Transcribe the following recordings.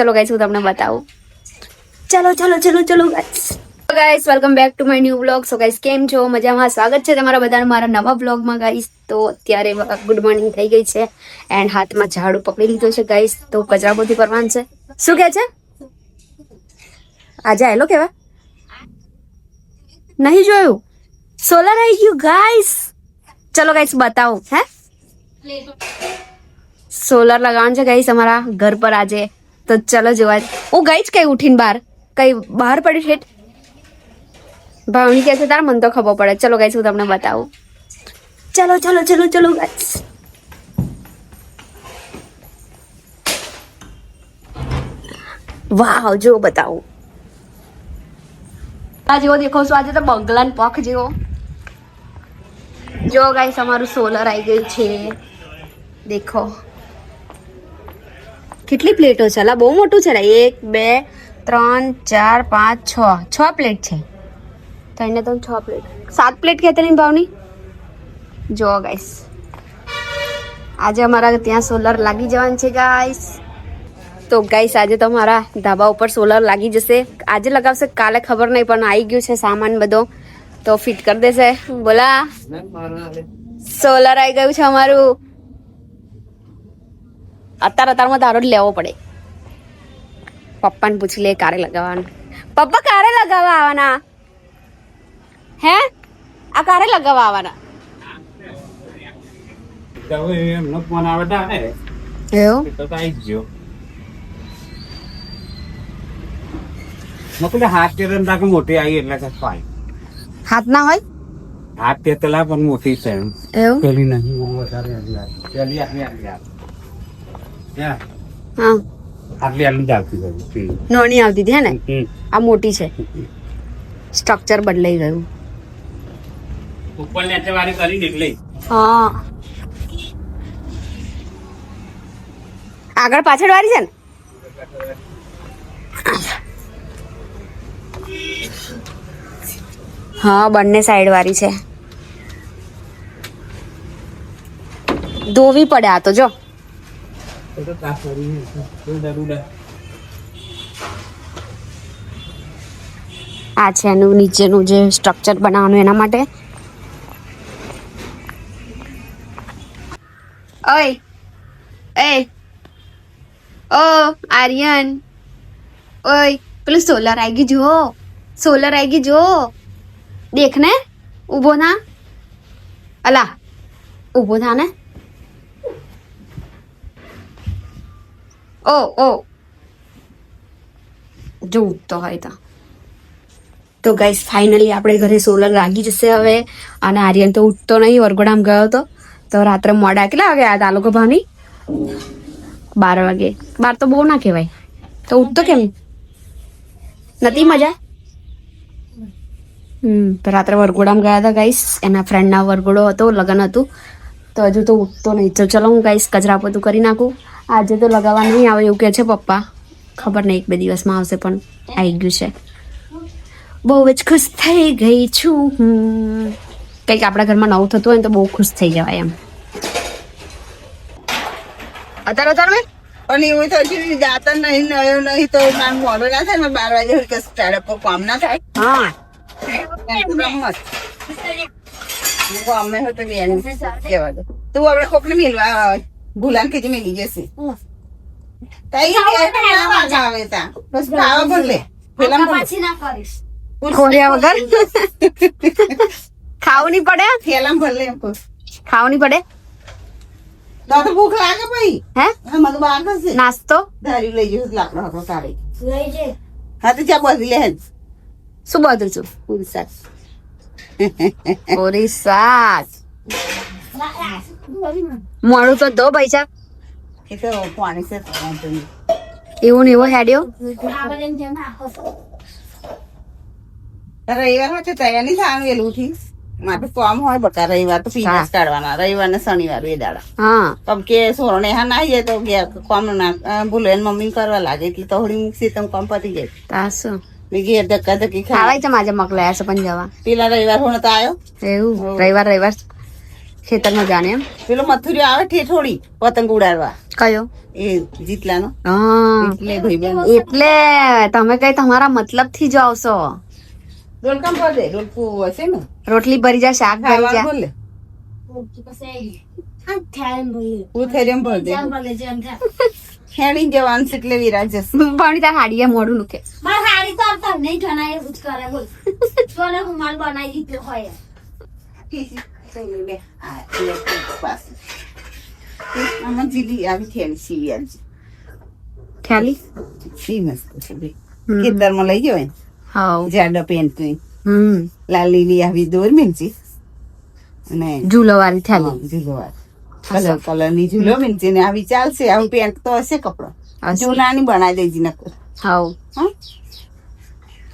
ચલો ગાઈસ હું તમને બતાવું. ચલો guys welcome back to my new vlog. So guys કેમ છો? મજામાં? સ્વાગત છે તમારા બધાનું મારા નવા વ્લોગમાં ગાઈસ. તો અત્યારે ગુડ મોર્નિંગ થઈ ગઈ છે એન્ડ હાથમાં ઝાડુ પકડી લીધો છે ગાઈસ. તો કચરા પોતું કરવાનું છે. શું કહે છે? આજે આયલો કેવા નહીં જોયું? સોલર આવી ગયું ગાઈસ. ચલો ગાઈસ બતાવું. હે સોલર લગાવવાનું છે ગાઈસ અમારા ઘર પર આજે. તો ચલો જોવા. હું ગઈ જ કઈ ઉઠીને કઈ બહાર પડી ઠેઠ ભાવની કે છે તાર મને તો ખબર પડે. ચલો ગાઈસ હું તમને બતાવું. ચલો ગાઈસ. વાવ જો બતાવું. આ જેવો દેખો છો આજે તો બંગલાન પખ જેવો. જો ગાઈસ અમારું સોલર આવી ગયું છે. દેખો કેટલી પ્લેટો છે? લા બહુ મોટું છે. 1 2 3 4 5 6 પ્લેટ છે. તો એને તો 6 પ્લેટ 7 પ્લેટ કહેતા નહીં ભાવની. જો ગાઈસ આજે અમારા ત્યાં સોલર લાગી જવાનું છે ગાઈસ. તો ગાઈસ આજે તો મારા ધાબા ઉપર સોલર લાગી જશે. આજે લગાવશે કાલે ખબર નહીં પણ આવી ગયું છે સામાન બધો તો ફિટ કરી દેશે. બોલા સોલર આવી ગયું છે અમારું. અત્યારમાં તારો જ લેવો પડે. પપ્પાને પૂછી લે કારે લગાવવાનું. પપ્પા કારે લગાવવા આવવાના? હે આ કારે લગાવવા આવવાના? મોટી આવી એટલે હાથ ના હોય હાથ તેતલા પણ મોટી છે. એવું પેલી નહીં વધારે હા આટલી આટલી જ આવતી હતી. નોની આવતી હતી હે ને? આ મોટી છે. સ્ટ્રક્ચર બદલાઈ ગયું. ઉપર નીચે વાળી કરી એટલે હા આગળ પાછળ વાળી છે ને? હા બંને સાઈડ વાળી છે. ધોવી પડે આ તો જો. આ છે એનું નીચેનું જે સ્ટ્રક્ચર બનાવવાનું એના માટે. ઓય એ ઓ આર્યન ઓય પેલું સોલર આવી ગયું જો. સોલર આવી ગયું જો. દેખ ને ઊભો થા. અલા ઊભો થા ને. ઓ જો ઉઠતો હોય તો ગાઈસ ફાઇનલી આપણે ઘરે સોલર લાગી જશે હવે. અને આર્યન તો ઉઠતો નહીં. વરઘોડામાં ગયો હતો તો રાત્રે મોડા કેટલા વાગે આવ્યા હતા આ લોકો ભાવની? 12 વાગે. 12 તો બહુ ના કહેવાય. તો ઉઠતો કેમ નથી? મજા તો રાત્રે વરઘોડામાં ગયા હતા ગાઈસ. એના ફ્રેન્ડના વરઘોડો હતો, લગ્ન હતું તો હજુ તો ઉઠતો નહીં. તો ચલો હું ગાઈસ કચરા પોતું કરી નાખું. આજે તો લગાવવા નહીં આવે એવું કહે છે પપ્પા. ખબર નહીં 1-2 દિવસમાં આવશે પણ આવી ગયું છે. બહુ જ ખુશ થઈ ગઈ છું હું. કંઈક આપણા ઘરમાં નવું થતું હોય ને તો બહુ ખુશ થઈ જવાય એમ. અત્યારે પણ એવું તો જાતા નહીં નયો નહીં તો મોડો ના થાય ને 12 વાગે સ્ટાર્ટ કામ ના થાય. હા અમે હતો કેવા દો તું આપણે કોકને મિલવા ગુલામ કે મિલી જશે. બસ ખાવા ભરલે ખોર્યા વગર ખાવું નહીં પડે. થેલામ ભરલે ખાવું નહીં પડે. તો ભૂખ લાગે ભાઈ. હે મને બહાર થશે નાસ્તો ધારી લઈ જઈશ લાકડો હતો તારે હા તો ચા બધી લે શું બધું છું? પૂરી શાક પૂરી શાક. મોડું તો દો પૈસા. એ તો પાણી છે એવું ને એવો હેડ્યો. રવિવાર તો તૈયાર નહીં થવાનું વેલું ઉઠી. મારે કામ હોય બકા રવિવાર તો પીસ કાઢવાના. રવિવાર ને શનિવાર 2 દાડા. હા તમ કે સોરણે હા ના જાય તો ઘેર કામ ના ભૂલે મમ્મી કરવા લાગે એટલે તો થોડી મૂકશી તમે કામ પતી જાય. તાસો ઘેર ધક્કા ધક્કી ખાવાય છે. માજે મોકલાયા છે પણ જવા. પેલા રવિવાર હોને તો આવ્યો. એવું રવિવાર ખેતરમાં જાને એમ. પેલો મથુરિયો આવે ઠેઠોડી પતંગ ઉડાડવા. કયો? એ જીતલાનો હા એટલે ભાઈબંધ એટલે તમે કઈ તમારા મતલબ થી જ આવશો. રોલકામ પર દે રોલકું હશે ને રોટલી ભરી જા, શાક ભરી ખાવા જા. બોલે હું થેરિયમ ભર દે હેડી જવાનું છે એટલે વિરાજ જશે પણ તાર હાડીએ મોઢું નુકે. આમાં જીલી આવી થેલી સીવી આવજે ખ્યાલી સી મસ્ત છે બે ખેતરમાં લઈ જવાય હાઉ. જાડા પેન્ટ ની હમ લાલ લીલી આવી દોર મિલજી અને ઝૂલો વાળી થેલી. ઝૂલો કલર કલર ની ઝૂલો મિલજી ને આવી ચાલશે આવું પેન્ટ તો હશે કપડો હશે. ઝૂલાની બનાવી દેજી નકર હાઉ. હા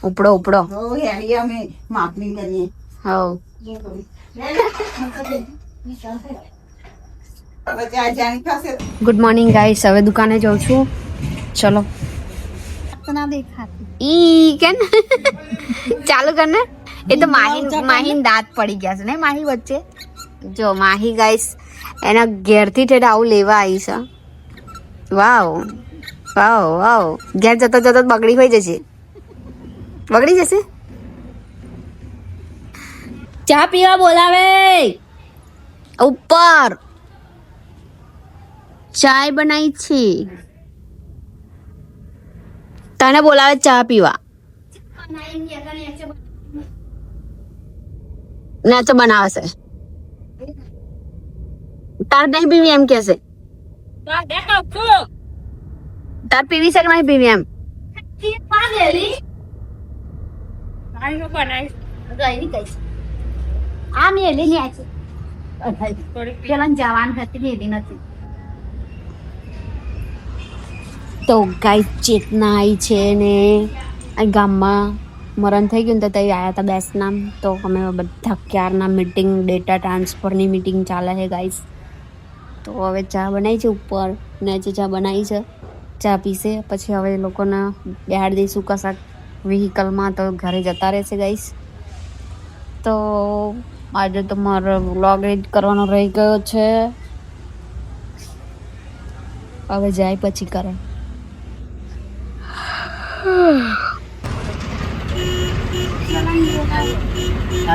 ઉપડો ઉપડો. હો હેડી અમે માપની કરીએ હાઉ. પછી આ જાની પાસે ગુડ મોર્નિંગ ગાઈસ, હવે દુકાને જાઉં છું. ચલો ઈ કેન ચાલુ કર ને. એ તો માહીન દાંત પડી ગયા છે ને માહી વચ્ચે. જો માહી ગાઈસ એના ઘેરથી ઠેઠ આવું લેવા આવી છે. વાવ વાવ વાવ. ઘેર જતો જતો બગડી હોય જશે, બગડી જશે. ચા પીવા બોલાવે ઉપર. ચાય બનાવી છે, તને બોલાવે ચા પીવા. ના તો બનાવે છે, તાર નહીં પીવી એમ કે છે. તાર પીવી છે કે નહીં પીવી એમ. તો ગાય ચેતના આવી છે ને આ ગામમાં મરણ થઈ ગયું ને તો ત્યાં આવ્યા હતા બેસના. તો અમે બધા ક્યારના મીટિંગ, ડેટા ટ્રાન્સફરની મીટિંગ ચાલે છે ગાઈસ. તો હવે ચા બનાવી છે ઉપર ને જે ચા બનાવી છે ચા પીશે પછી હવે એ લોકોને બેહાડી દઈશું કશાક વ્હીકલમાં તો ઘરે જતા રહેશે ગાઈસ. તો આજે તો મારો વ્લોગ એડિટ કરવાનો રહી ગયો છે, હવે જાય પછી કરે.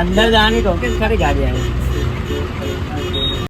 अंदर जाने को किस खरी गाड़ी आई